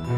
Hey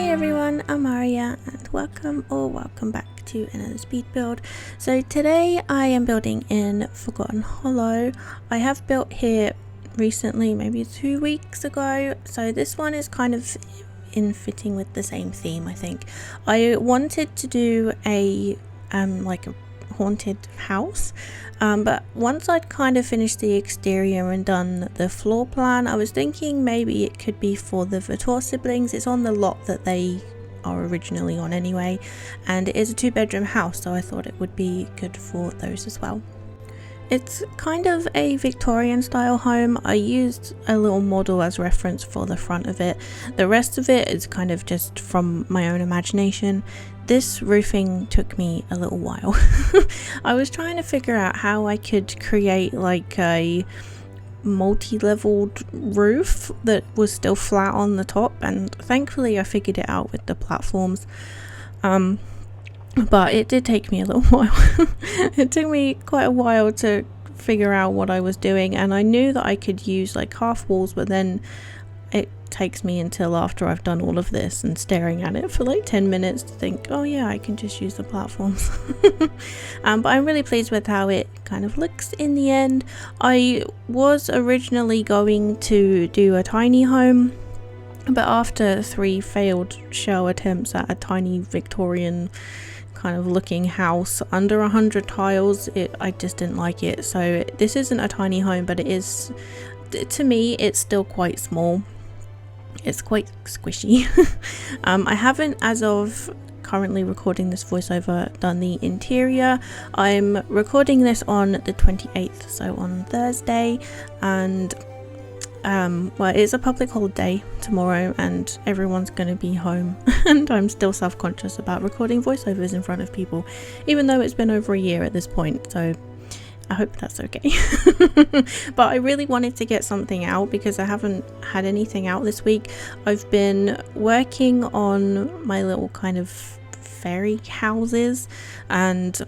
everyone, I'm Aria and welcome back to another speed build. So today I am building in Forgotten Hollow. I have built here recently, maybe 2 weeks ago, so this one is kind of in fitting with the same theme. I think I wanted to do a like a haunted house, but once I'd kind of finished the exterior and done the floor plan, I was thinking maybe it could be for the Vatore siblings. It's on the lot that they are originally on anyway, and it is a 2-bedroom house, so I thought it would be good for those as well. It's kind of a Victorian style home. I used a little model as reference for the front of it. The rest of it is kind of just from my own imagination. This roofing took me a little while. I was trying to figure out how I could create like a multi-leveled roof that was still flat on the top, and thankfully I figured it out with the platforms. But it did take me a little while. It took me quite a while to figure out what I was doing, and I knew that I could use like half walls, but then it takes me until after I've done all of this and staring at it for like 10 minutes to think, oh yeah, I can just use the platforms. But I'm really pleased with how it kind of looks in the end. I was originally going to do a tiny home, but after 3 failed shell attempts at a tiny Victorian kind of looking house under 100 tiles, I just didn't like it. So this isn't a tiny home, but it is, to me, it's still quite small. It's quite squishy. I haven't, as of currently recording this voiceover, done the interior. I'm recording this on the 28th, so on Thursday, and well, it's a public holiday tomorrow and everyone's going to be home, and I'm still self-conscious about recording voiceovers in front of people, even though it's been over a year at this point, so I hope that's okay. But I really wanted to get something out because I haven't had anything out this week. I've been working on my little kind of fairy houses, and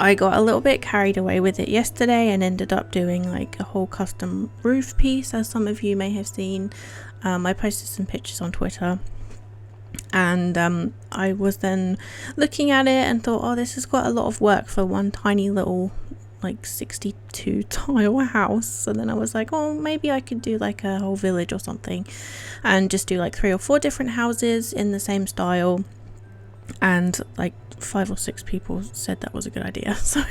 I got a little bit carried away with it yesterday and ended up doing like a whole custom roof piece, as some of you may have seen. I posted some pictures on Twitter, and I was then looking at it and thought, oh, this is quite a lot of work for one tiny little like 62 tile house. So then I was like, oh, maybe I could do like a whole village or something and just do like 3 or 4 different houses in the same style, and like 5 or 6 people said that was a good idea, so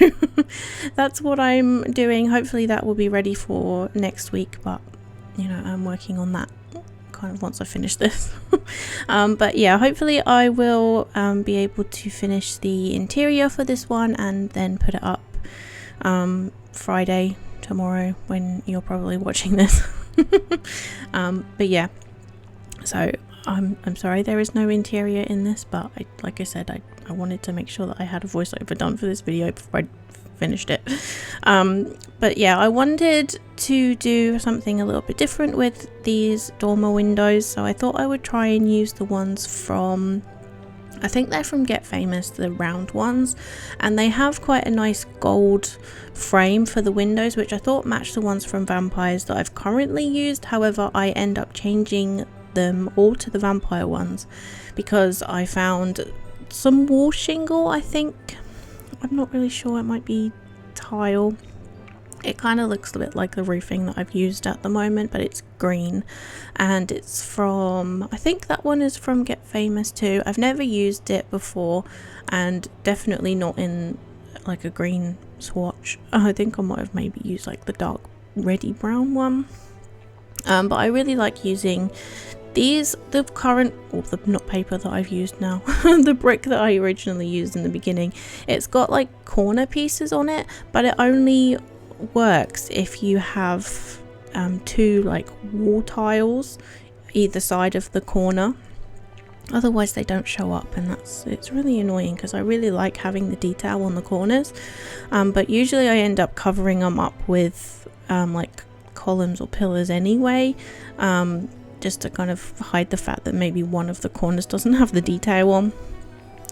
that's what I'm doing. Hopefully that will be ready for next week, but you know, I'm working on that kind of once I finish this. But yeah, hopefully I will be able to finish the interior for this one and then put it up Friday, tomorrow, when you're probably watching this. But yeah, so I'm sorry there is no interior in this, but like I said, I wanted to make sure that I had a voiceover done for this video before I finished it. But yeah, I wanted to do something a little bit different with these dormer windows, so I thought I would try and use the ones from, I think they're from Get Famous, the round ones, and they have quite a nice gold frame for the windows, which I thought matched the ones from Vampires that I've currently used. However, I end up changing them all to the vampire ones because I found some wall shingle, I think, I'm not really sure, it might be tile. It kind of looks a bit like the roofing that I've used at the moment, but it's green, and it's from, I think that one is from Get Famous too. I've never used it before, and definitely not in like a green swatch. I think I might have maybe used like the dark reddy brown one. But I really like using these, the current, or the not paper that I've used now, the brick that I originally used in the beginning. It's got like corner pieces on it, but it only works if you have 2 like wall tiles either side of the corner. Otherwise they don't show up, and it's really annoying because I really like having the detail on the corners, but usually I end up covering them up with like columns or pillars anyway, just to kind of hide the fact that maybe one of the corners doesn't have the detail on.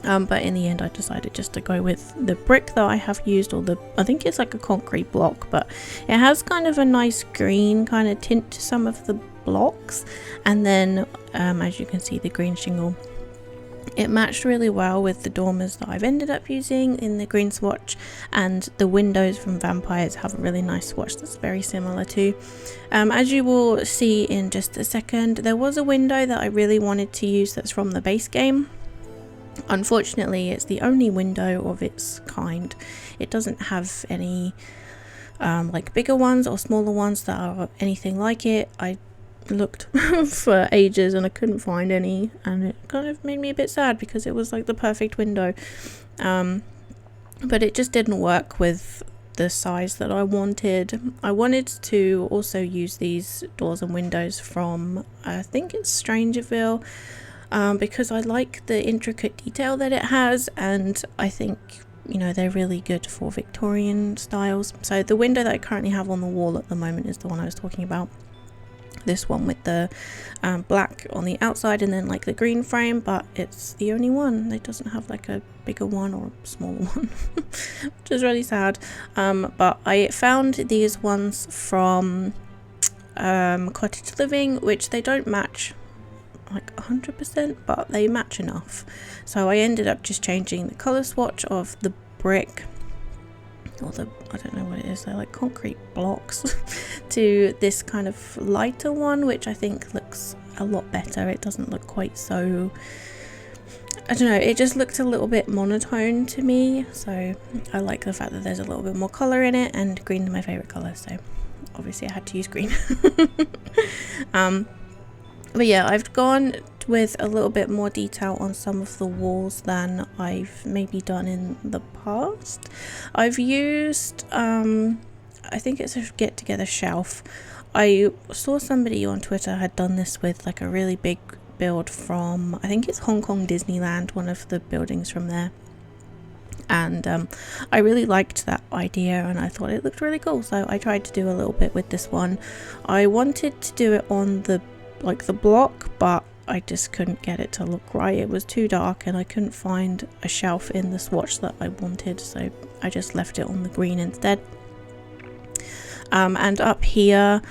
But in the end I decided just to go with the brick that I have used, or I think it's like a concrete block, but it has kind of a nice green kind of tint to some of the blocks, and then as you can see, the green shingle, it matched really well with the dormers that I've ended up using in the green swatch, and the windows from Vampires have a really nice swatch that's very similar to. As you will see in just a second, there was a window that I really wanted to use that's from the base game. Unfortunately, it's the only window of its kind. It doesn't have any like bigger ones or smaller ones that are anything like it. I looked for ages and I couldn't find any, and it kind of made me a bit sad because it was like the perfect window, but it just didn't work with the size that I wanted. I wanted to also use these doors and windows from, I think it's Strangerville, because I like the intricate detail that it has, and I think, you know, they're really good for Victorian styles. So the window that I currently have on the wall at the moment is the one I was talking about. This one with the black on the outside and then like the green frame, but it's the only one. It doesn't have like a bigger one or a smaller one, which is really sad. But I found these ones from Cottage Living, which they don't match like 100%, but they match enough. So I ended up just changing the color swatch of the brick, or I don't know what it is, they're like concrete blocks, to this kind of lighter one, which I think looks a lot better. It doesn't look quite so, I don't know, it just looked a little bit monotone to me, so I like the fact that there's a little bit more colour in it, and green is my favourite colour, so obviously I had to use green. But yeah, I've gone with a little bit more detail on some of the walls than I've maybe done in the past. I've used, I think it's a get together shelf. I saw somebody on Twitter had done this with like a really big build from, I think it's Hong Kong Disneyland, one of the buildings from there. And I really liked that idea and I thought it looked really cool, so I tried to do a little bit with this one. I wanted to do it on the block, but I just couldn't get it to look right. It was too dark and I couldn't find a shelf in the swatch that I wanted, so I just left it on the green instead. And up here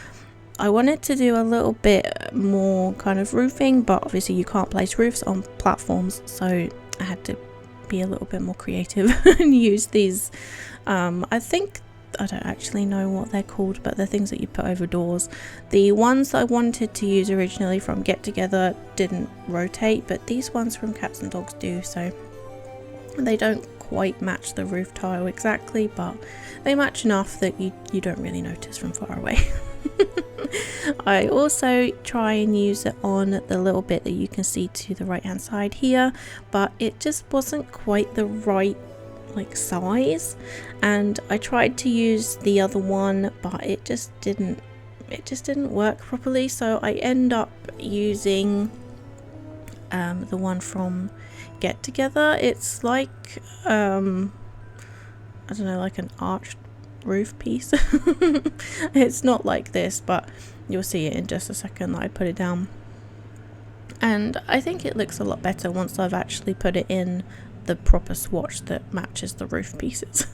I wanted to do a little bit more kind of roofing, but obviously you can't place roofs on platforms, so I had to be a little bit more creative and use these, I don't actually know what they're called, but they're things that you put over doors. The ones I wanted to use originally from Get Together didn't rotate, but these ones from Cats and Dogs do, so they don't quite match the roof tile exactly, but they match enough that you don't really notice from far away. I also try and use it on the little bit that you can see to the right hand side here, but it just wasn't quite the right like size, and I tried to use the other one, but it just didn't work properly, so I end up using the one from Get Together. It's like I don't know, like an arched roof piece. It's not like this, but you'll see it in just a second that I put it down, and I think it looks a lot better once I've actually put it in the proper swatch that matches the roof pieces.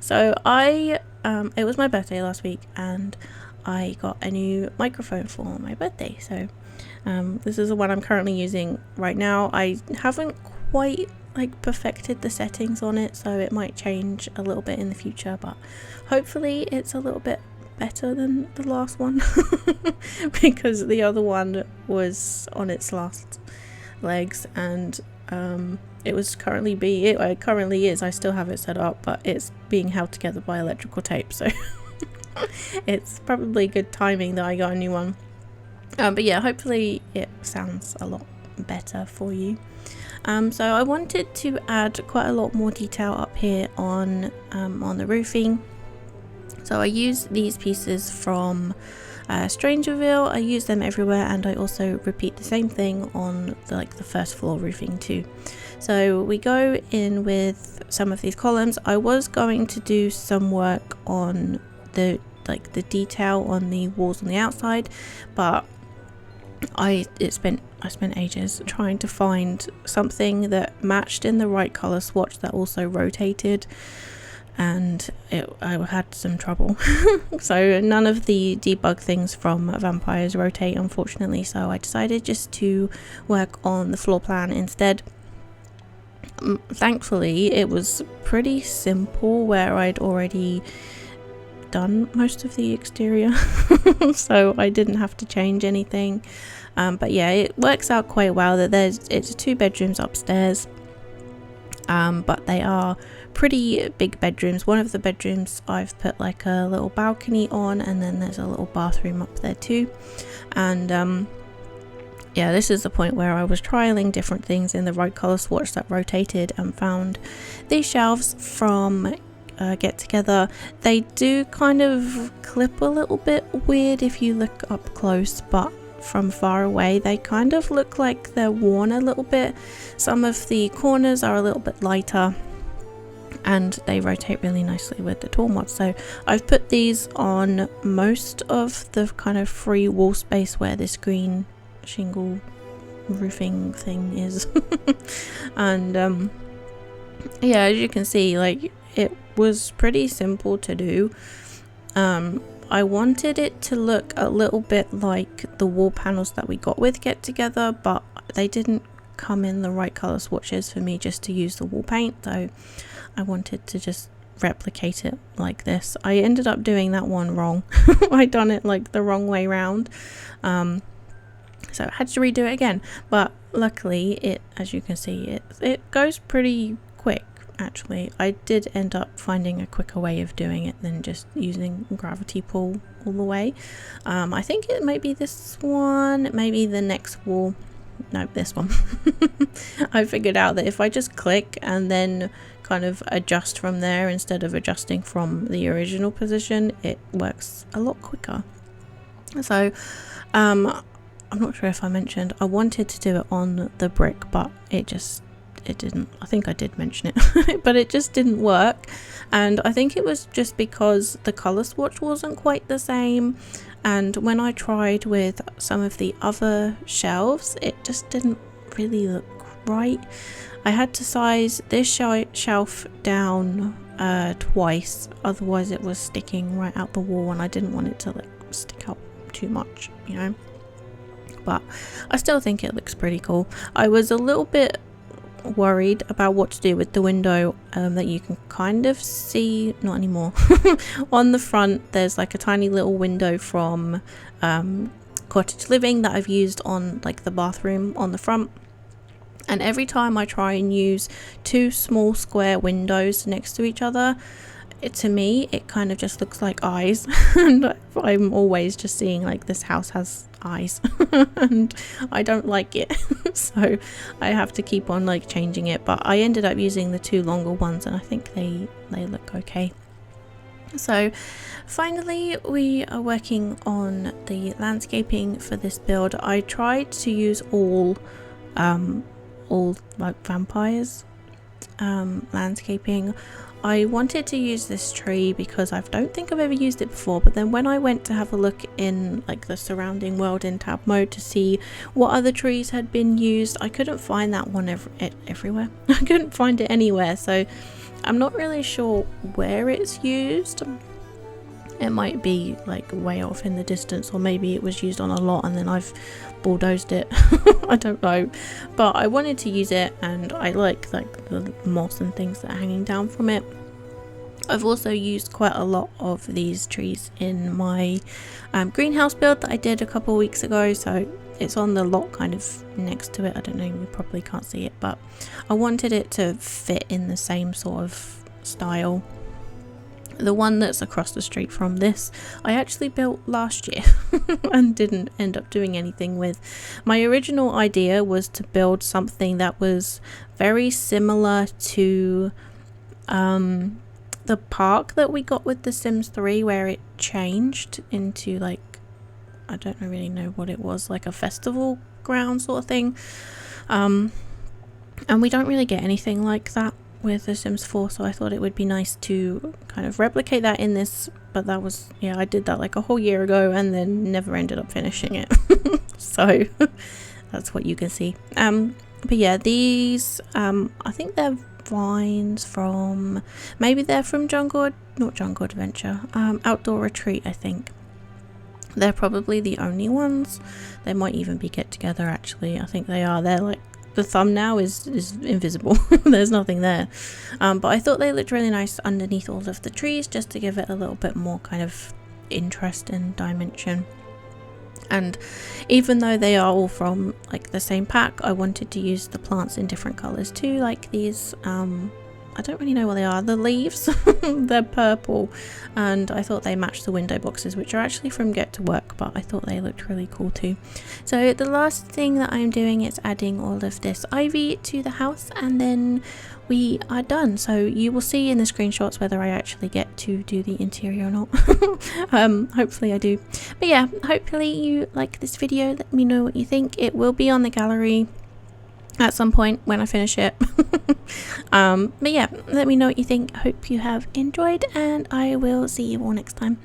So it was my birthday last week and I got a new microphone for my birthday, so this is the one I'm currently using right now. I haven't quite like perfected the settings on it, so it might change a little bit in the future, but hopefully it's a little bit better than the last one because the other one was on its last legs, and it currently is, I still have it set up, but it's being held together by electrical tape, so it's probably good timing that I got a new one. But yeah, hopefully it sounds a lot better for you. So I wanted to add quite a lot more detail up here on the roofing. So I use these pieces from Strangerville. I use them everywhere, and I also repeat the same thing on the first floor roofing too. So we go in with some of these columns. I was going to do some work on the detail on the walls on the outside, but it spent I spent ages trying to find something that matched in the right color swatch that also rotated, and I had some trouble. So none of the debug things from vampires rotate, unfortunately, so I decided just to work on the floor plan instead. Thankfully it was pretty simple, where I'd already done most of the exterior so I didn't have to change anything. But yeah, it works out quite well that it's 2 bedrooms upstairs, but they are pretty big bedrooms. One of the bedrooms I've put like a little balcony on, and then there's a little bathroom up there too. And yeah, this is the point where I was trialing different things in the right color swatch that rotated, and found these shelves from Get Together. They do kind of clip a little bit weird if you look up close, but from far away they kind of look like they're worn a little bit. Some of the corners are a little bit lighter, and they rotate really nicely with the tool mod. So I've put these on most of the kind of free wall space where this green shingle roofing thing is. And yeah, as you can see, like, it was pretty simple to do. I wanted it to look a little bit like the wall panels that we got with Get Together, but they didn't come in the right color swatches for me just to use the wall paint, so I wanted to just replicate it like this. I ended up doing that one wrong. I done it like the wrong way round, so I had to redo it again, but luckily it, as you can see, it goes pretty quick. Actually, I did end up finding a quicker way of doing it than just using gravity pull all the way. I think it might be this one, maybe the next wall. No, this one. I figured out that if I just click and then kind of adjust from there instead of adjusting from the original position, it works a lot quicker. So I'm not sure if I mentioned I wanted to do it on the brick, but it didn't. I think I did mention it but it just didn't work, and I think it was just because the color swatch wasn't quite the same, and when I tried with some of the other shelves it just didn't really look right. I had to size this shelf down twice, otherwise it was sticking right out the wall, and I didn't want it to like stick out too much, you know. But I still think it looks pretty cool. I was a little bit worried about what to do with the window that you can kind of see, not anymore, on the front. There's like a tiny little window from Cottage Living that I've used on like the bathroom on the front, and every time I try and use 2 small square windows next to each other, to me it kind of just looks like eyes and I'm always just seeing like this house has eyes and I don't like it. So I have to keep on like changing it, but I ended up using the 2 longer ones and I think they look okay. So finally we are working on the landscaping for this build. I tried to use all like vampires landscaping. I wanted to use this tree because I don't think I've ever used it before, but then when I went to have a look in like the surrounding world in tab mode to see what other trees had been used, I couldn't find that one everywhere. I couldn't find it anywhere, so I'm not really sure where it's used. It might be like way off in the distance, or maybe it was used on a lot and then I've bulldozed it. I don't know, but I wanted to use it and I like the moss and things that are hanging down from it. I've also used quite a lot of these trees in my greenhouse build that I did a couple of weeks ago, so it's on the lot kind of next to it. I don't know, you probably can't see it, but I wanted it to fit in the same sort of style. The one that's across the street from this I actually built last year and didn't end up doing anything with. My original idea was to build something that was very similar to the park that we got with The Sims 3, where it changed into like, I don't really know what it was, like a festival ground sort of thing, and we don't really get anything like that with The Sims 4, so I thought it would be nice to kind of replicate that in this. But that was, yeah, I did that like a whole year ago and then never ended up finishing it. So that's what you can see. But yeah, these I think they're vines from, maybe they're from not Jungle Adventure, Outdoor Retreat, I think. They're probably the only ones. They might even be Get Together, actually. I think they are. They're like, the thumbnail is invisible. There's nothing there. But I thought they looked really nice underneath all of the trees, just to give it a little bit more kind of interest and dimension. And even though they are all from like the same pack, I wanted to use the plants in different colors too, like these I don't really know what they are, the leaves. They're purple, and I thought they matched the window boxes, which are actually from Get to Work, but I thought they looked really cool too. So the last thing that I'm doing is adding all of this ivy to the house, and then we are done. So you will see in the screenshots whether I actually get to do the interior or not. Hopefully I do. But yeah, hopefully you like this video. Let me know what you think. It will be on the gallery at some point when I finish it. But yeah, let me know what you think. Hope you have enjoyed, and I will see you all next time.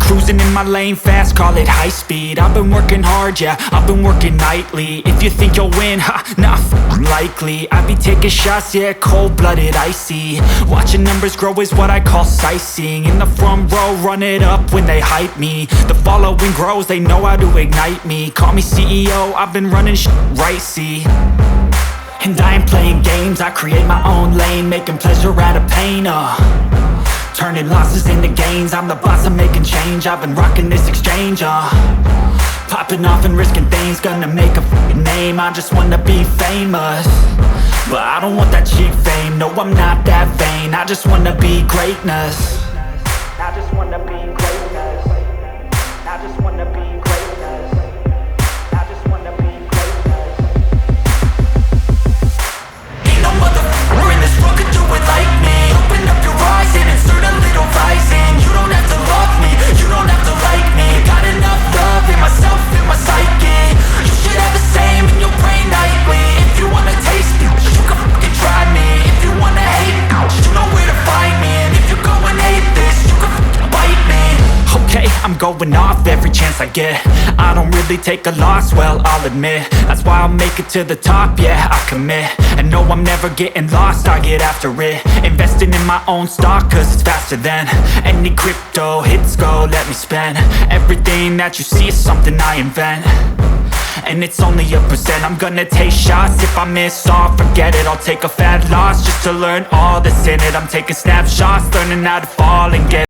Cruising in my lane fast, call it high speed. I've been working hard, yeah, I've been working nightly. If you think you'll win, ha, nah, likely. I be taking shots, yeah, cold-blooded, icy. Watching numbers grow is what I call sightseeing. In the front row, run it up when they hype me. The following grows, they know how to ignite me. Call me CEO, I've been running shit right, see. And I ain't playing games, I create my own lane, making pleasure out of pain, turning losses into gains. I'm the boss, I'm making change. I've been rocking this exchange, popping off and risking things. Gonna make a f***ing name. I just wanna be famous, but I don't want that cheap fame. No, I'm not that vain. I just wanna be greatness. I just wanna be greatness. I just wanna be greatness. I just wanna be greatness. Ain't no motherfucker in this world could do it like me. Open up your eyes and insert a little rising. You don't have to love me, you don't have to like me. Got enough love in myself, in my psyche. You should have the same in your brain nightly. If you wanna taste me, you can fucking try me. If you wanna hate me, you know where to find me. And if you're going hate this, you can fucking bite me. Okay, I'm going off every chance I get. I don't really take a loss, well, I'll admit. That's why I'll make it to the top, yeah, I commit. And no, I'm never getting lost, I get after it. Investing in my own stock, cause it's faster than any crypto hits go, let me spend. Everything that you see is something I invent, and it's only a percent. I'm gonna take shots, if I miss all, forget it. I'll take a fat loss just to learn all that's in it. I'm taking snapshots, learning how to fall and get